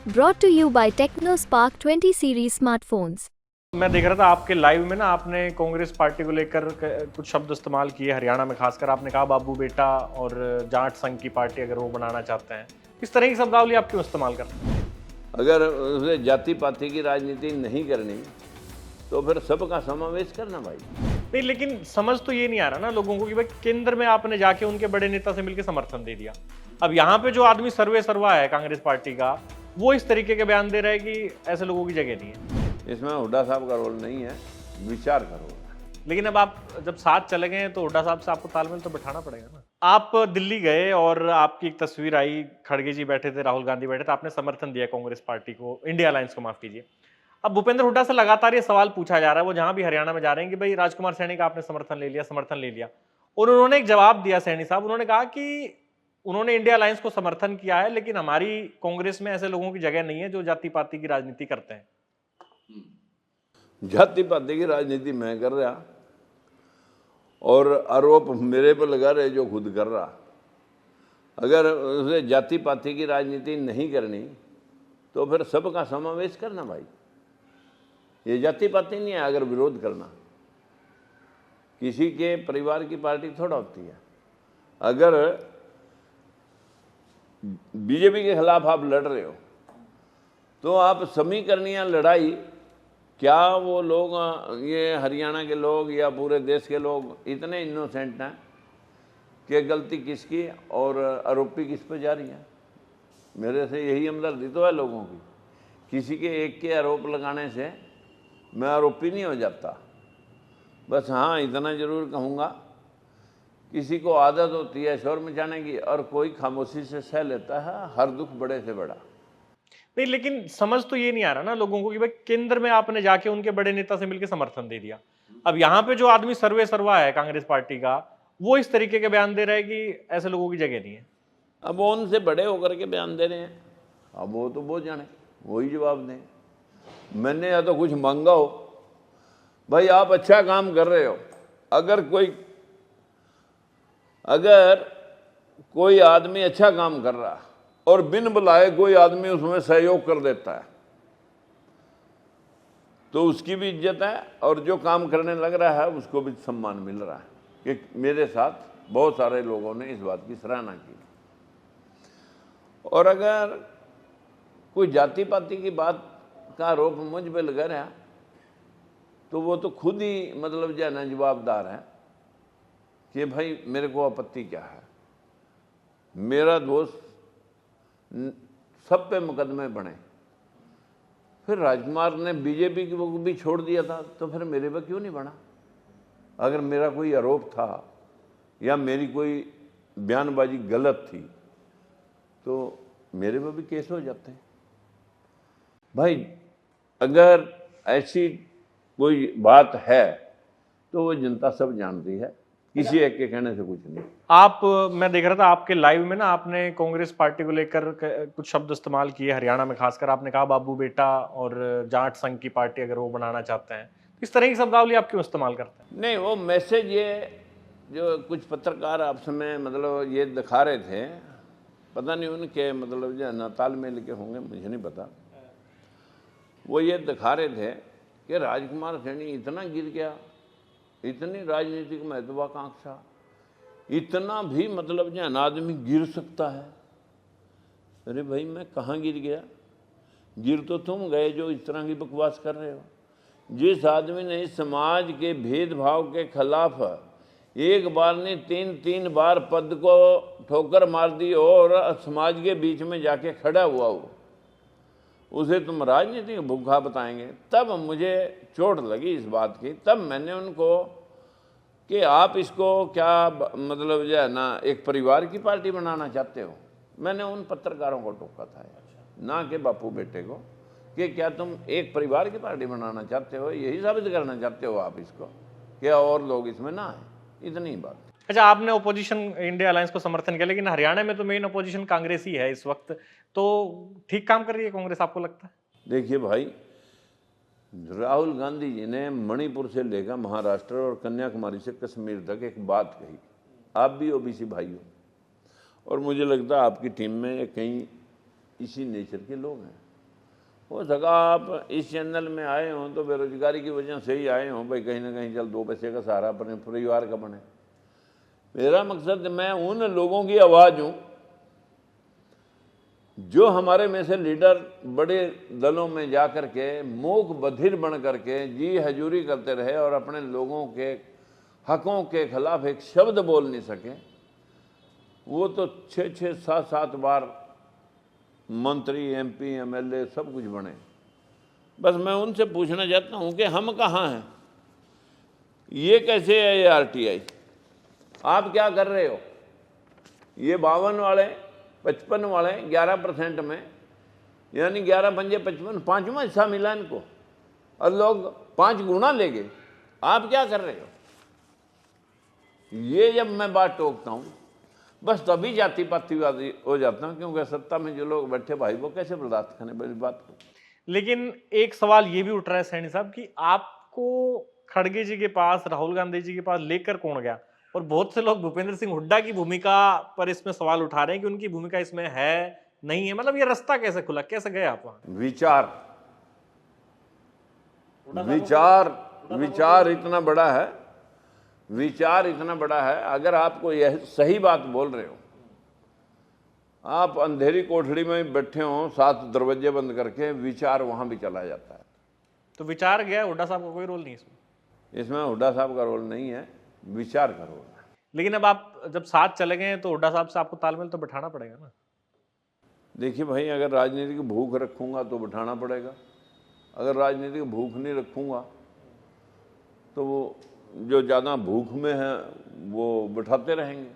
Brought to you by TechnoSpark 20 series smartphones. मैं देख रहा था आपके लाइव में ना, आपने कांग्रेस पार्टी को लेकर कुछ शब्द इस्तेमाल किए हरियाणा में, खासकर आपने कहा बाबू बेटा और जाट संघ की पार्टी अगर वो बनाना चाहते हैं। इस तरह की शब्दावली आप क्यों इस्तेमाल करते हैं? अगर उसे जाति पाति की राजनीति नहीं करनी तो फिर सबका समावेश करना भाई। नहीं, लेकिन समझ तो ये नहीं आ रहा ना लोगों को कि भाई केंद्र में आपने जाके उनके बड़े नेता से मिलकर समर्थन दे दिया। अब यहाँ पे जो आदमी सर्वे सर्वा है कांग्रेस पार्टी का, वो इस तरीके के बयान दे रहा है कि ऐसे लोगों की जगह नहीं है। इसमें हुड्डा साहब का रोल नहीं है, विचार का रोल है। लेकिन अब आप जब साथ चले गए तो हुड्डा साहब से आपको तालमेल तो बिठाना पड़ेगा ना। आप दिल्ली गए और आपकी एक तस्वीर आई, खड़गे जी बैठे थे, राहुल गांधी बैठे थे, आपने समर्थन दिया कांग्रेस पार्टी को, इंडिया अलायंस को, माफ कीजिए। अब भूपेंद्र हुड्डा से लगातार ये सवाल पूछा जा रहा है, वो जहां भी हरियाणा में जा रहे हैं, कि भाई राजकुमार सैनी का आपने समर्थन ले लिया। और उन्होंने एक जवाब दिया, सैनी साहब, उन्होंने कहा कि उन्होंने इंडिया अलायंस को समर्थन किया है, लेकिन हमारी कांग्रेस में ऐसे लोगों की जगह नहीं है जो जाति पाति की राजनीति करते हैं। जाति पाति की राजनीति मैं कर रहा और आरोप मेरे पर लगा रहे जो खुद कर रहा। अगर उसे जाति पाति की राजनीति नहीं करनी तो फिर सबका समावेश करना भाई। ये जाति पाति नहीं है अगर विरोध करना। किसी के परिवार की पार्टी थोड़ा होती है। अगर बीजेपी के खिलाफ आप लड़ रहे हो तो आप समीकरणीय लड़ाई, क्या वो लोग, ये हरियाणा के लोग या पूरे देश के लोग इतने इनोसेंट हैं कि गलती किसकी और आरोपी किस पर जा रही है? मेरे से यही हमदर्दी तो है लोगों की। किसी के एक के आरोप लगाने से मैं आरोपी नहीं हो जाता। बस हाँ, इतना जरूर कहूँगा, किसी को आदत होती है शोर मचाने की और कोई खामोशी से सह लेता है हर दुख बड़े से बड़ा। नहीं, लेकिन समझ तो ये नहीं आ रहा ना लोगों को कि भाई केंद्र में आपने जाके उनके बड़े नेता से मिलकर समर्थन दे दिया। अब यहाँ पे जो आदमी सर्वे सर्वा है कांग्रेस पार्टी का, वो इस तरीके के बयान दे रहा है कि ऐसे लोगों की जगह नहीं है। अब वो उनसे बड़े होकर के बयान दे रहे हैं, अब वो तो वो जाने, वही जवाब दें। मैंने या तो कुछ मांगा हो, भाई आप अच्छा काम कर रहे हो, अगर कोई आदमी अच्छा काम कर रहा और बिन बुलाए कोई आदमी उसमें सहयोग कर देता है तो उसकी भी इज्जत है, और जो काम करने लग रहा है उसको भी सम्मान मिल रहा है। कि मेरे साथ बहुत सारे लोगों ने इस बात की सराहना की। और अगर कोई जाति पाति की बात का आरोप मुझ पे लगा रहा तो वो तो खुद ही मतलब जो है ना जवाबदार है कि भाई मेरे को आपत्ति क्या है। मेरा दोस्त सब पे मुकदमे बने, फिर राजकुमार ने बीजेपी को भी छोड़ दिया था तो फिर मेरे पे क्यों नहीं बना? अगर मेरा कोई आरोप था या मेरी कोई बयानबाजी गलत थी तो मेरे पे भी केस हो जाते हैं भाई। अगर ऐसी कोई बात है तो वो जनता सब जानती है, किसी एक के कहने से कुछ नहीं। मैं देख रहा था आपके लाइव में ना, आपने कांग्रेस पार्टी को लेकर कुछ शब्द इस्तेमाल किए हरियाणा में, खासकर आपने कहा बाबू बेटा और जाट संघ की पार्टी अगर वो बनाना चाहते हैं। इस तरह की शब्दावली आप क्यों इस्तेमाल करते हैं? नहीं, वो मैसेज ये जो कुछ पत्रकार आपस में मतलब ये दिखा रहे थे, पता नहीं उनके मतलब जो है ना तालमेल के होंगे, मुझे नहीं पता। वो ये दिखा रहे थे कि राजकुमार सैनी इतना गिर गया, इतनी राजनीतिक महत्वाकांक्षा, इतना भी मतलब जो है ना आदमी गिर सकता है। अरे भाई, मैं कहाँ गिर गया? गिर तो तुम गए जो इस तरह की बकवास कर रहे हो। जिस आदमी ने इस समाज के भेदभाव के खिलाफ एक बार नहीं तीन बार पद को ठोकर मार दी और समाज के बीच में जाके खड़ा हुआ हो, उसे तुम राजनीतिक भूखा बताएंगे? तब मुझे चोट लगी इस बात की। तब मैंने उनको कि आप इसको क्या मतलब जो है ना एक परिवार की पार्टी बनाना चाहते हो? मैंने उन पत्रकारों को टोका था, ना कि बापू बेटे को, कि क्या तुम एक परिवार की पार्टी बनाना चाहते हो? यही साबित करना चाहते हो आप इसको, क्या और लोग इसमें ना आए? इतनी बात। अच्छा, आपने ओपोजिशन इंडिया अलायंस को समर्थन किया, लेकिन हरियाणा में तो मेन ओपोजिशन कांग्रेस ही है इस वक्त, तो ठीक काम कर रही है कांग्रेस आपको लगता है? देखिए भाई, राहुल गांधी जी ने मणिपुर से लेकर महाराष्ट्र और कन्याकुमारी से कश्मीर तक एक बात कही, आप भी ओबीसी भाई हो, और मुझे लगता है आपकी टीम में कहीं इसी नेचर के लोग हैं। हो सका आप इस चैनल में आए हों तो बेरोजगारी की वजह से ही आए हों, भाई कहीं ना कहीं चल 2 पैसे का सहारा अपने परिवार का बने। मेरा मकसद, मैं उन लोगों की आवाज़ हूँ जो हमारे में से लीडर बड़े दलों में जा कर के मूक बधिर बन करके जी हजूरी करते रहे और अपने लोगों के हकों के खिलाफ एक शब्द बोल नहीं सके। वो तो 6-6, 7-7 बार मंत्री, MP, MLA सब कुछ बने। बस मैं उनसे पूछना चाहता हूं कि हम कहाँ हैं, ये कैसे है ये RTI, आप क्या कर रहे हो? ये 52 वाले 55 वाले 11% में, यानी 11 पंजे 55, 5वां हिस्सा मिला इनको और लोग 5 गुना ले गए। आप क्या कर रहे हो? ये जब मैं बात टोकता हूं बस तभी जाति पातिवादी हो जाता हूं, क्योंकि सत्ता में जो लोग बैठे भाई वो कैसे बर्दाश्त करें बड़ी बात को। लेकिन एक सवाल ये भी उठ रहा है सैनी साहब कि आपको खड़गे जी के पास, राहुल गांधी जी के पास लेकर कौन गया? और बहुत से लोग भूपेंद्र सिंह हुड्डा की भूमिका पर इसमें सवाल उठा रहे हैं कि उनकी भूमिका इसमें है नहीं है, मतलब ये रास्ता कैसे खुला, कैसे गए आप वहां? विचार इतना बड़ा है, विचार इतना बड़ा है। अगर आपको यह सही बात बोल रहे हो, आप अंधेरी कोठड़ी में बैठे हो 7 दरवाजे बंद करके, विचार वहां भी चला जाता है। तो विचार गया, हुड्डा साहब का कोई रोल नहीं इसमें हुड्डा साहब का रोल नहीं है, विचार का रोल है। लेकिन अब आप जब साथ चले गए तो हुड्डा साहब से आपको तालमेल तो बिठाना पड़ेगा ना। देखिए भाई, अगर राजनीतिक भूख रखूंगा तो बिठाना पड़ेगा, अगर राजनीतिक भूख नहीं रखूंगा तो वो जो ज़्यादा भूख में है वो बिठाते रहेंगे।